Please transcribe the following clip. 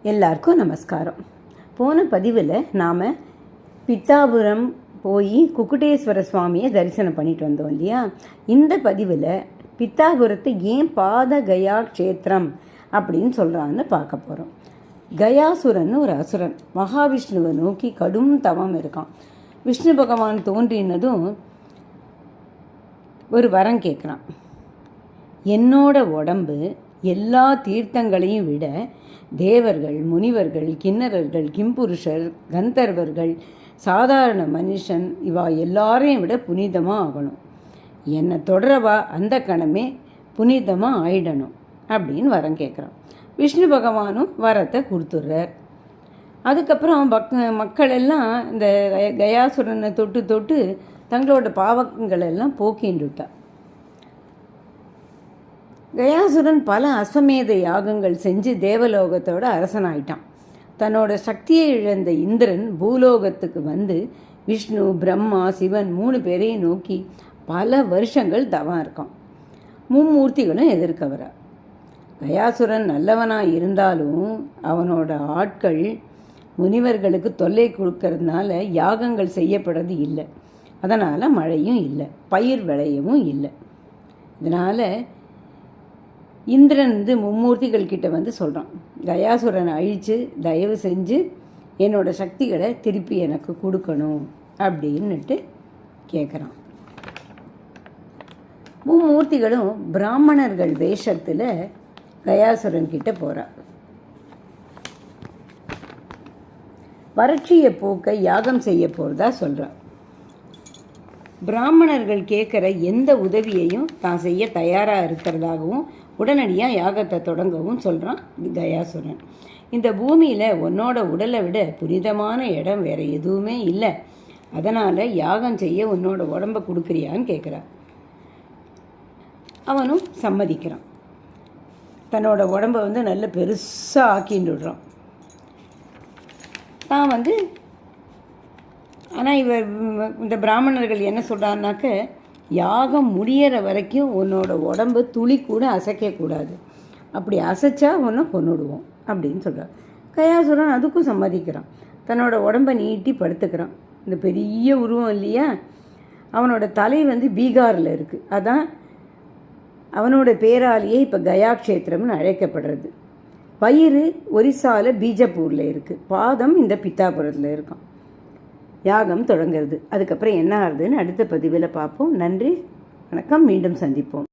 எல்லாருக்கும் நமஸ்காரம். போன பதிவில் நாம் பித்தாபுரம் போய் குக்குடேஸ்வர சுவாமியை தரிசனம் பண்ணிட்டு வந்தோம் இல்லையா. இந்த பதிவில் பித்தாபுரத்தை ஏன் பாத கயா க்ஷேத்திரம் அப்படின்னு சொல்கிறான்னு பார்க்க போகிறோம். கயாசுரன் ஒரு அசுரன் மகாவிஷ்ணுவை நோக்கி கடும் தவம் இருக்கான். விஷ்ணு பகவான் தோன்றினதும் ஒரு வரம் கேட்குறான். என்னோட உடம்பு எல்லா தீர்த்தங்களையும் விட தேவர்கள், முனிவர்கள், கிண்ணறர்கள், கிம்புருஷர், கந்தர்வர்கள், சாதாரண மனுஷன் இவா எல்லாரையும் விட புனிதமாக ஆகணும். என்னை தொடரவா அந்த கணமே புனிதமாக ஆயிடணும் அப்படின்னு வரம் கேட்குறான். விஷ்ணு பகவானும் வரத்தை கொடுத்துட்றார். அதுக்கப்புறம் மக்கள் எல்லாம் இந்த கயாசுரனை தொட்டு தொட்டு தங்களோட பாவங்கள் எல்லாம் போக்கின்றுட்டா. கயாசுரன் பல அஸ்வமேத யாகங்கள் செஞ்சு தேவலோகத்தோட அரசனாயிட்டான். தன்னோட சக்தியை இழந்த இந்திரன் பூலோகத்துக்கு வந்து விஷ்ணு, பிரம்மா, சிவன் 3 பேரையும் நோக்கி பல வருஷங்கள் தவம் இருக்கான். மும்மூர்த்திகளும் எதிர்க்க வரா. கயாசுரன் நல்லவனாக இருந்தாலும் அவனோட ஆட்கள் முனிவர்களுக்கு தொல்லை கொடுக்கறதுனால யாகங்கள் செய்யப்படுறது இல்லை. அதனால் மழையும் இல்லை, பயிர் விளையவும் இல்லை. இதனால் இந்திரன் மும்மூர்த்திகள் கிட்ட வந்து சொல்கிறான், கயாசுரனை அழித்து தயவு செஞ்சு என்னோட சக்திகளை திருப்பி எனக்கு கொடுக்கணும் அப்படின்னுட்டு கேட்குறான். மும்மூர்த்திகளும் பிராமணர்கள் வேஷத்தில் கயாசுரன் கிட்ட போகிறார். வறட்சியை போக்க யாகம் செய்ய போகிறதா சொல்கிறார். பிராமணர்கள் கேட்குற எந்த உதவியையும் தான் செய்ய தயாராக இருக்கிறதாகவும் உடனடியாக யாகத்தை தொடங்கவும் சொல்கிறான் கயாசுரன். இந்த பூமியில் உன்னோட உடலை விட புனிதமான இடம் வேறு எதுவுமே இல்லை. அதனால் யாகம் செய்ய உன்னோட உடம்பை கொடுக்குறியான்னு கேட்குறான். அவனும் சம்மதிக்கிறான். தன்னோட உடம்பை நல்ல பெருசாக ஆக்கின்னு விடுறான். தான் ஆனால் இந்த பிராமணர்கள் என்ன சொல்கிறான்னாக்க, யாகம் முடிகிற வரைக்கும் உன்னோட உடம்பு துளி கூட அசைக்கக்கூடாது, அப்படி அசைச்சா உன்னை கொன்னுடுவோம் அப்படின்னு சொல்கிறார். கயாசுரன் அதுக்கும் சம்மதிக்கிறான். தன்னோட உடம்பை நீட்டி படுத்துக்கிறான். இந்த பெரிய உருவம் இல்லையா, அவனோட தலை பீகாரில் இருக்குது. அதான் அவனோட பேராலேயே இப்போ கயா க்ஷேத்திரம்னு அழைக்கப்படுறது. பயிர் ஒரிசாவில் பீஜப்பூரில் இருக்குது. பாதம் இந்த பித்தாபுரத்தில் இருக்கான். யாகம் தொடங்கிறது. அதுக்கப்புறம் என்ன ஆகுதுன்னு அடுத்த பதிவில் பார்ப்போம். நன்றி, வணக்கம், மீண்டும் சந்திப்போம்.